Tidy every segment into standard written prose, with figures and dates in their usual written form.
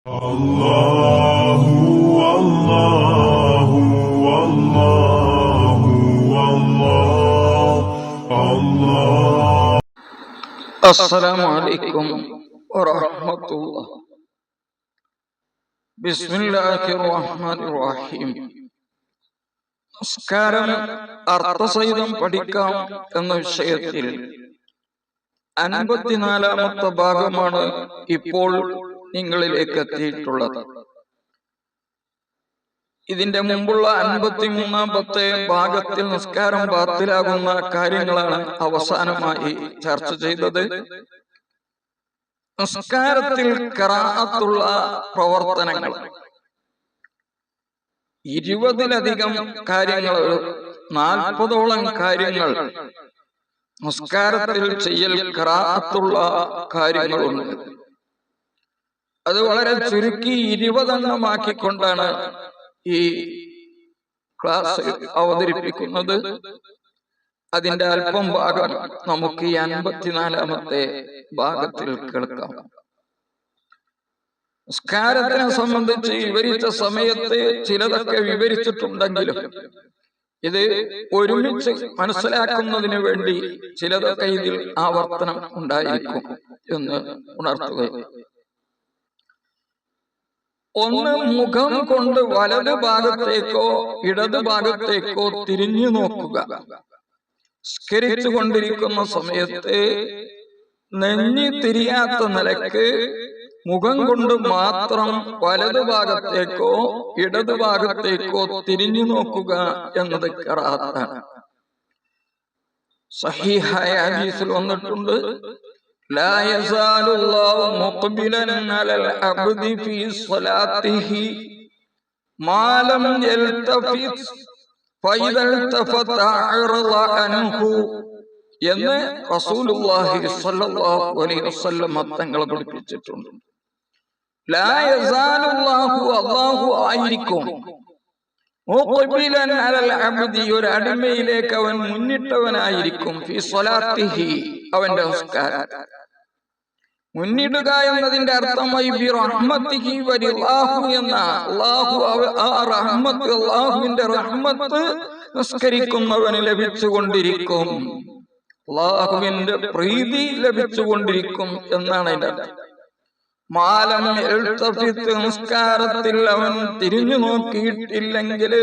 അല്ലാഹു അല്ലാഹു അല്ലാഹു അല്ലാഹു. അസ്സലാമു അലൈക്കും വറഹ്മത്തുള്ളാഹി. ബിസ്മില്ലാഹിർ റഹ്മാനിർ റഹീം. നമസ്കാരം അർത്ഥസഹിതം പഠിക്കാം എന്ന വിഷയത്തിൽ 54-ാമത്തെ ഭാഗമാണ് ഇപ്പോൾ നിങ്ങളിലേക്ക് എത്തിയിട്ടുള്ളത്. ഇതിന്റെ മുമ്പുള്ള 53-ാമത്തെ ഭാഗത്തിൽ നിസ്കാരം ബാത്തിലാകുന്ന കാര്യങ്ങളാണ് അവസാനമായി ചർച്ച ചെയ്തത്. നിസ്കാരത്തിൽ ഖിറാഅത്തുള്ള പ്രവർത്തനങ്ങൾ 20-ലധികം കാര്യങ്ങൾ, 40ഓളം കാര്യങ്ങൾ നിസ്കാരത്തിൽ ചെയ്യൽ ഖിറാഅത്തുള്ള കാര്യങ്ങളുണ്ട്. അത് വളരെ ചുരുക്കി 20 എണ്ണമാക്കിക്കൊണ്ടാണ് ഈ ക്ലാസ് അവതരിപ്പിക്കുന്നത്. അതിന്റെ അല്പം ഭാഗം നമുക്ക് ഈ 54-ാമത്തെ ഭാഗത്തിൽ കേൾക്കാം. നിസ്കാരത്തിനെ സംബന്ധിച്ച് വിവരിച്ച സമയത്ത് ചിലതൊക്കെ വിവരിച്ചിട്ടുണ്ടെങ്കിലും ഇത് ഒരുമിച്ച് മനസ്സിലാക്കുന്നതിന് വേണ്ടി ചിലതൊക്കെ ഇതിൽ ആവർത്തനം ഉണ്ടായിരിക്കും എന്ന് ഉണർത്തുക. ഒന്ന്, മുഖം കൊണ്ട് വലതു ഭാഗത്തേക്കോ ഇടതു ഭാഗത്തേക്കോ തിരിഞ്ഞു നോക്കുക. നിസ്കരിച്ചു കൊണ്ടിരിക്കുന്ന സമയത്ത് നെഞ്ഞി തിരിയാത്ത നിലക്ക് മുഖം കൊണ്ട് മാത്രം വലതു ഭാഗത്തേക്കോ ഇടതു ഭാഗത്തേക്കോ തിരിഞ്ഞു നോക്കുക എന്നത് ഖിറാഅത്താണ്. സഹീഹായ ഹദീസിൽ വന്നിട്ടുണ്ട്, ലാ യസാലുല്ലാഹു മുഖ്ബിലൻ അലൽ അബ്ദി ഫീ സ്വലാത്തിഹി മാ ലം യൽതഫിത് ഫഇദാ ഇൽതഫത അഅറള അൻഹു എന്ന് റസൂലുള്ളാഹി സ്വല്ലല്ലാഹു അലൈഹി വസല്ലം തങ്ങൾ പഠിപ്പിച്ചിട്ടുണ്ട്. ലാ യസാലുല്ലാഹു, അല്ലാഹു ആയിരിക്കും, മുഖ്ബിലൻ അലൽ അബ്ദി, ഒരു അടിമയിലേക്ക് അവൻ മുന്നിട്ടവനായിരിക്കും, ഫീ സ്വലാത്തിഹി, അവന്റെ നിസ്കാരം. മുന്നിടുക എന്നതിന്റെ അർത്ഥമായി ബി റഹ്മത്തിഹി വരില്ലാഹു എന്ന, അല്ലാഹു ആ റഹ്മത്ത്, അല്ലാഹുവിന്റെ റഹ്മത്ത് നിസ്കരിക്കുന്നവന് ലഭിച്ചുകൊണ്ടിരിക്കും, അല്ലാഹുവിന്റെ പ്രീതി ലഭിച്ചുകൊണ്ടിരിക്കും എന്നാണ് അതിന്റെ അർത്ഥം. മാലം എൽതഫിത്ത്, നിസ്കാരത്തിൽ അവൻ തിരിഞ്ഞു നോക്കിയിട്ടില്ലെങ്കിൽ,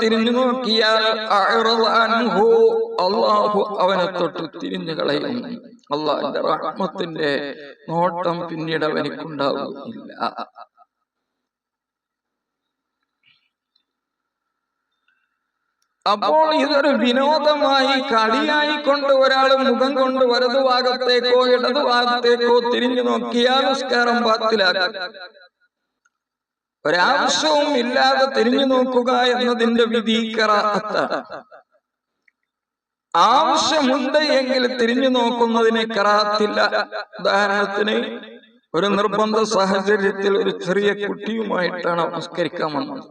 തിരിഞ്ഞു നോക്കിയാൽ അല്ലാഹു അവനെ തൊട്ട് തിരിഞ്ഞു കളയും. അല്ലാഹുവിന്റെ റഹ്മത്തിന്റെ നോട്ടം പിന്നീട് അവനിക്കുണ്ടാവുകയില്ല. അപ്പോൾ ഇതൊരു വിനോദമായി, കളിയായിക്കൊണ്ട് ഒരാൾ മുഖം കൊണ്ട് വലതു ഭാഗത്തേക്കോ ഇടതു ഭാഗത്തേക്കോ തിരിഞ്ഞു നോക്കിയാൽ നിസ്കാരം ബാത്തിലാകും. ഒരാവശ്യവും ഇല്ലാതെ തിരിഞ്ഞു നോക്കുക എന്നതിന്റെ വിധി ഖിറാഅത്താണ്. ആവശ്യമുണ്ട് എങ്കിൽ തിരിഞ്ഞു നോക്കുന്നതിന് ഖിറാഅത്തില്ല. ഉദാഹരണത്തിന്, ഒരു നിർബന്ധ സാഹചര്യത്തിൽ ഒരു ചെറിയ കുട്ടിയുമായിട്ടാണ് നിസ്കരിക്കാൻ വന്നത്.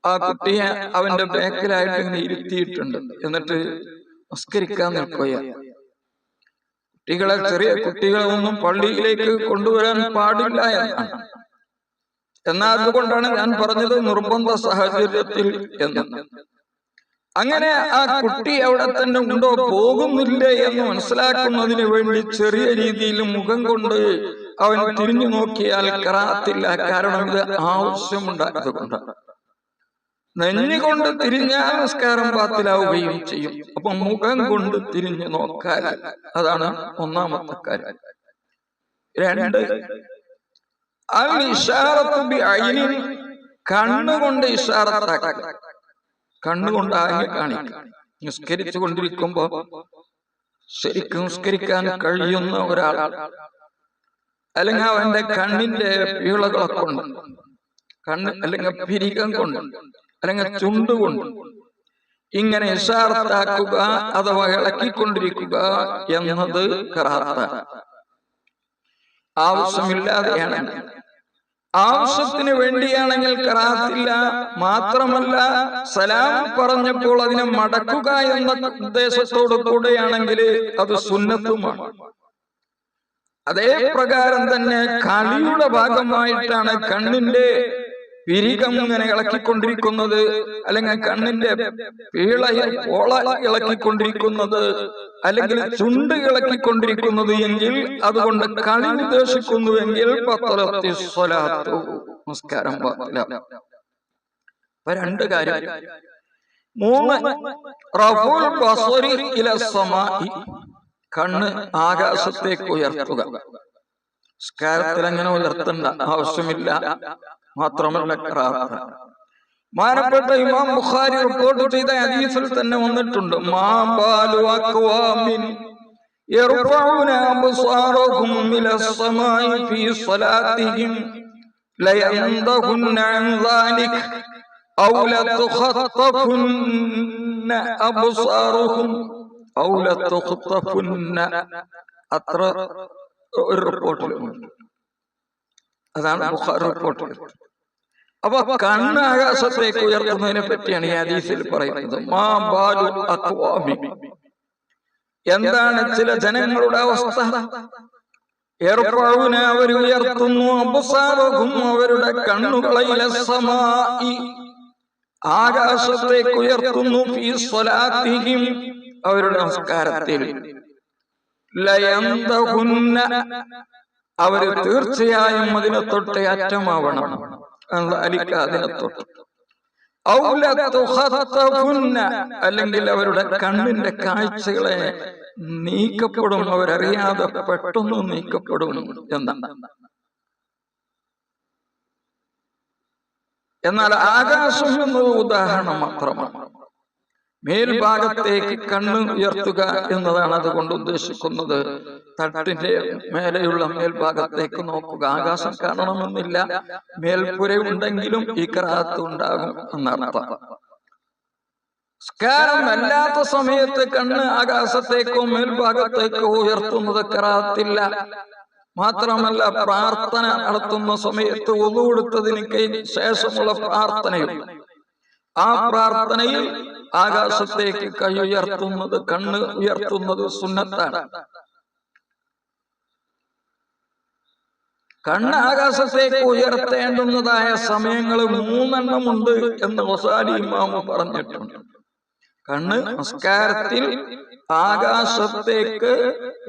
ആ കുട്ടിയെ അവന്റെ ബാക്കിലായിട്ട് ഇങ്ങനെ ഇരുത്തിയിട്ടുണ്ട്. എന്നിട്ട് നിസ്കരിക്കാൻ നിൽക്കുക. ചെറിയ കുട്ടികളൊന്നും പള്ളിയിലേക്ക് കൊണ്ടുവരാൻ പാടില്ല എന്നാണ്. എന്നാൽ അതുകൊണ്ടാണ് ഞാൻ പറഞ്ഞത് നിർബന്ധ സാഹചര്യത്തിൽ എന്ന്. അങ്ങനെ ആ കുട്ടി അവിടെ തന്നെ ഉണ്ടോ പോകുന്നില്ലേ എന്ന് മനസ്സിലാക്കുന്നതിന് വേണ്ടി ചെറിയ രീതിയിൽ മുഖം കൊണ്ട് അവൻ തിരിഞ്ഞു നോക്കിയാൽ ഖിറാഅത്തില്ല. കാരണം ഇത് ആവശ്യമുണ്ടായത് കൊണ്ടാണ്. നെഞ്ഞുകൊണ്ട് തിരിഞ്ഞാൽ നിസ്കാരം ബാത്തിലാവുകയും ചെയ്യും. അപ്പൊ മുഖം കൊണ്ട് തിരിഞ്ഞു നോക്കാൻ, അതാണ് ഒന്നാമത്തെ കാര്യം. 2, അൽ ഇശാറത്തു ബി ഐനിൻ, കണ്ണുകൊണ്ട് ഇശാറത്താക്കുക, കണ്ണുകൊണ്ട് ആകെ കാണിക്കുക. നിസ്കരിച്ചു കൊണ്ടിരിക്കുമ്പോ ശരിക്കും നിസ്കരിക്കാൻ കഴിയുന്ന ഒരാൾ, അല്ലെങ്കിൽ അവന്റെ കണ്ണിന്റെ പീളകളെ കൊണ്ട്, കണ്ണ് അല്ലെങ്കിൽ പിരികം കൊണ്ട്, അല്ലെങ്കിൽ ചുണ്ടുകൊണ്ട് ഇങ്ങനെ ഇശാറത്താക്കുക അഥവാ ഇളക്കിക്കൊണ്ടിരിക്കുക എന്നത് ഖിറാഅത്താണ്. ആവശ്യമില്ലാതെയാണ്. ആവശ്യത്തിന് വേണ്ടിയാണെങ്കിൽ ഖിറാഅത്തില്ല. മാത്രമല്ല, സലാം പറഞ്ഞപ്പോൾ അതിനെ മടക്കുക എന്ന ഉദ്ദേശത്തോടു കൂടെയാണെങ്കിൽ അത് സുന്നത്തുമാണ്. അതേ പ്രകാരം തന്നെ കളിയുടെ ഭാഗമായിട്ടാണ് കണ്ണിന്റെ പിരികം ഇങ്ങനെ ഇളക്കിക്കൊണ്ടിരിക്കുന്നത്, അല്ലെങ്കിൽ കണ്ണിന്റെ ഓള ഇളക്കിക്കൊണ്ടിരിക്കുന്നത്, അല്ലെങ്കിൽ ചുണ്ട് ഇളക്കിക്കൊണ്ടിരിക്കുന്നത് എങ്കിൽ അതുകൊണ്ട് കളി ഉദ്ദേശിക്കുന്നുവെങ്കിൽ നമസ്കാരം രണ്ട് കാര്യം. 3 കണ്ണ് ആകാശത്തേക്ക് ഉയർത്തുക. നമസ്കാരത്തിൽ അങ്ങനെ ഉയർത്തേണ്ട ആവശ്യമില്ല. മാത്രമല്ല മാനപ്പെട്ട ഇമാം ബുഖാരി റിപ്പോർട്ട് ചെയ്ത ഹദീസിൽ തന്നെ വന്നിട്ടുണ്ട്, മാ ബാലു അഖ്വാമിൻ യർഫഉന അബ്സാറഹും മിനസ്സമായി ഫീ സ്വലാത്തിഹിം ലയൻദഹുന്ന അൻ ദാലിക ഔ ലതുഖത്തഫുന്ന അബ്സാറഹും ഔ ലതുഖത്തഫുന്ന. അത്ര ഒരു റിപ്പോർട്ടിലുണ്ട്. അതാണ് ബുഖാരി റിപ്പോർട്ട്. അപ്പൊ കണ്ണ് ആകാശത്തേക്ക് ഉയർത്തുന്നതിനെ പറ്റിയാണ് ഈ ഹദീസിൽ പറയുന്നത്. മാ ബാലു അഖ്വാമി, എന്താണ് ചില ജനങ്ങളുടെ അവസ്ഥ? യർഫഉന, അവർ ഉയർത്തുന്നു, അബ്സാറഹും, അവരുടെ കണ്ണുകളെ, ഇലസ്സമായി, ആകാശത്തേക്ക് ഉയർത്തുന്നു, ഫീ സ്വലാത്തിഹിം, അവരുടെ നമസ്കാരത്തിൽ, ലയൻദഹുന്ന, അവര് തീർച്ചയായും അതിനെ തൊട്ട് അറ്റമാവണം, അതിനെ തൊട്ട്, അല്ലെങ്കിൽ അവരുടെ കണ്ണിന്റെ കാഴ്ചകളെ നീക്കപ്പെടും, അവരറിയാതെ പെട്ടെന്ന് നീക്കപ്പെടും എന്നാണ്. എന്നാൽ ആകാശം എന്നത് ഉദാഹരണം മാത്രമാണ്. മേൽഭാഗത്തേക്ക് കണ്ണ് ഉയർത്തുക എന്നതാണ് അതുകൊണ്ട് ഉദ്ദേശിക്കുന്നത്. തട്ടിന്റെ മേലെയുള്ള മേൽഭാഗത്തേക്ക് നോക്കുക. ആകാശം കാണണമെന്നില്ല, മേൽപ്പുര ഉണ്ടെങ്കിലും ഈ ഖിറാഅത്ത് ഉണ്ടാകും എന്നർത്ഥം. സ്കാരം അല്ലാത്ത സമയത്ത് കണ്ണ് ആകാശത്തേക്കോ മേൽഭാഗത്തേക്കോ ഉയർത്തുന്നത് ഖിറാഅത്തില്ല. മാത്രമല്ല, പ്രാർത്ഥന നടത്തുന്ന സമയത്ത് വുളു എടുത്തതിന് ശേഷമുള്ള പ്രാർത്ഥനയും, ആ പ്രാർത്ഥനയിൽ ആകാശത്തേക്ക് കൈ ഉയർത്തുന്നത്, കണ്ണ് ഉയർത്തുന്നത് സുന്നത്താണ്. കണ്ണ് ആകാശത്തേക്ക് ഉയർത്തേണ്ടുന്നതായ സമയങ്ങൾ 3 ഉണ്ട് എന്ന് ഗസാലി ഇമാമ് പറഞ്ഞിട്ടുണ്ട്. കണ്ണ് നമസ്കാരത്തിൽ ആകാശത്തേക്ക്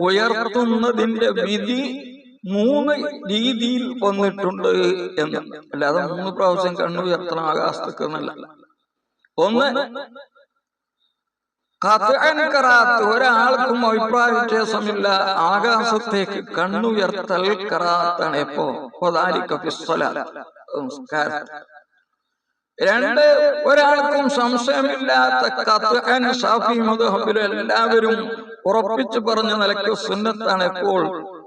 ഉയർത്തുന്നതിന്റെ വിധി 3 രീതിയിൽ വന്നിട്ടുണ്ട് എന്ന്. അല്ലാതെ 3 പ്രാവശ്യം കണ്ണ് ഉയർത്തണം ആകാശത്തേക്ക് എന്നല്ല. ഒന്ന്, ഒരാൾക്കും അഭിപ്രായ വ്യത്യാസമില്ല, ആകാശത്തേക്ക് കണ്ണുയർത്തൽ ഖിറാഅത്താണ്. എപ്പോ? രണ്ട്, ഒരാൾക്കും സംശയമില്ലാത്ത ശാഫി മദ്ഹബിലെ എല്ലാവരും ഉറപ്പിച്ചു പറഞ്ഞ നിലയ്ക്ക് സുന്നത്താണ്. എപ്പോൾ?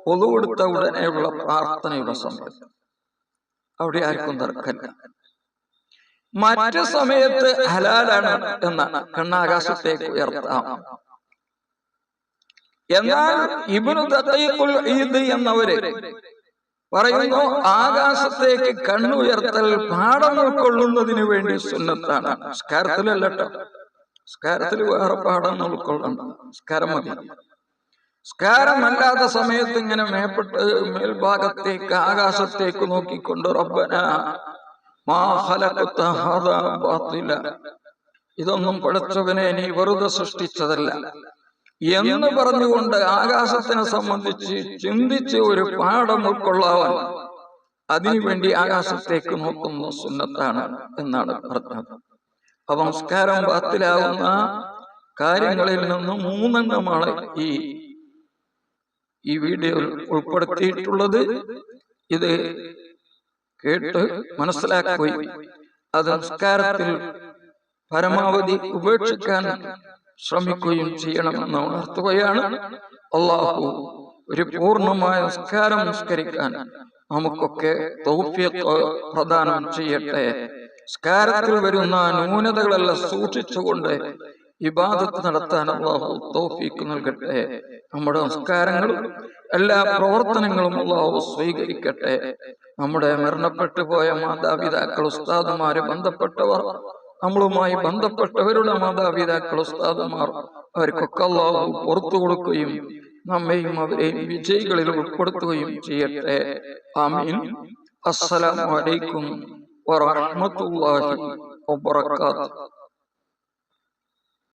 വുളു എടുത്ത ഉടനെയുള്ള പ്രാർത്ഥനയുടെ സമയത്ത്. അവിടെ ആർക്കും തർക്കമില്ല. മറ്റു സമയത്ത് ഹലാലാണ് എന്നാണ്, കണ്ണാകാശത്തേക്ക് ഉയർത്താം. എന്നാൽ ഇബ്നു ദഖീഖുൽ ഈദ് എന്നവര് പറയുന്നു, ആകാശത്തേക്ക് കണ്ണുയർത്തൽ പാഠം ഉൾക്കൊള്ളുന്നതിന് വേണ്ടി സുന്നത്താണ്. സ്കാരത്തിലല്ലോ, സ്കാരത്തിൽ വേറെ പാഠം ഉൾക്കൊള്ളണ്ട, സ്കാരം മതി. സ്കാരമല്ലാത്ത സമയത്ത് ഇങ്ങനെ മേൽഭാഗത്തേക്ക് ആകാശത്തേക്ക് നോക്കിക്കൊണ്ട് റബ്ബനാ മാ ഖലഖത ഹാദാ ബാതില, ഇതൊന്നും പടച്ചവനെ നീ വെറുതെ സൃഷ്ടിച്ചതല്ല എന്ന് പറഞ്ഞുകൊണ്ട് ആകാശത്തിനെ സംബന്ധിച്ച് ചിന്തിച്ച് ഒരു പാഠം ഉൾക്കൊള്ളാൻ അതിനുവേണ്ടി ആകാശത്തേക്ക് നോക്കുന്ന സുന്നത്താണ് എന്നാണ് പറഞ്ഞത്. അപ്പൊ നമസ്കാരം ബാത്തിലാവുന്ന കാര്യങ്ങളിൽ നിന്ന് 3 ഈ വീഡിയോയിൽ ഉൾപ്പെടുത്തിയിട്ടുള്ളത്. ഇത് കേട്ട് മനസ്സിലാക്കുകയും അത് നമസ്കാരത്തിൽ പരമാവധി ഉപേക്ഷിക്കാൻ ശ്രമിക്കുകയും ചെയ്യണമെന്ന് ഉണർത്തുകയാണ്. അല്ലാഹു ഒരു പൂർണ്ണമായ നമസ്കാരം നിസ്കരിക്കാൻ നമുക്കൊക്കെ തൗഫീഖ് പ്രദാനം ചെയ്യട്ടെ. നമസ്കാരത്തിൽ വരുന്ന ന്യൂനതകളെല്ലാം സൂക്ഷിച്ചുകൊണ്ട് ഇബാദത്ത് നടത്താൻ അല്ലാഹു തൗഫീഖ് നൽകട്ടെ. നമ്മുടെ നമസ്കാരങ്ങളും എല്ലാ പ്രവർത്തനങ്ങളും അല്ലാഹു സ്വീകരിക്കട്ടെ. നമ്മുടെ മരണപ്പെട്ടു പോയ മാതാപിതാക്കൾ, ഉസ്താദുമാര്, ബന്ധപ്പെട്ടവർ, നമ്മളുമായി ബന്ധപ്പെട്ടവരുടെ മാതാപിതാക്കൾ, ഉസ്താദുമാർ, അവർക്കൊക്കെ അല്ലാഹു പുറത്തു കൊടുക്കുകയും നമ്മയും അവരെയും വിജയികളിൽ ഉൾപ്പെടുത്തുകയും ചെയ്യട്ടെ. ആമീൻ. അസ്സലാമു അലൈക്കും വറഹ്മത്തുള്ളാഹി വബറകാതുഹു.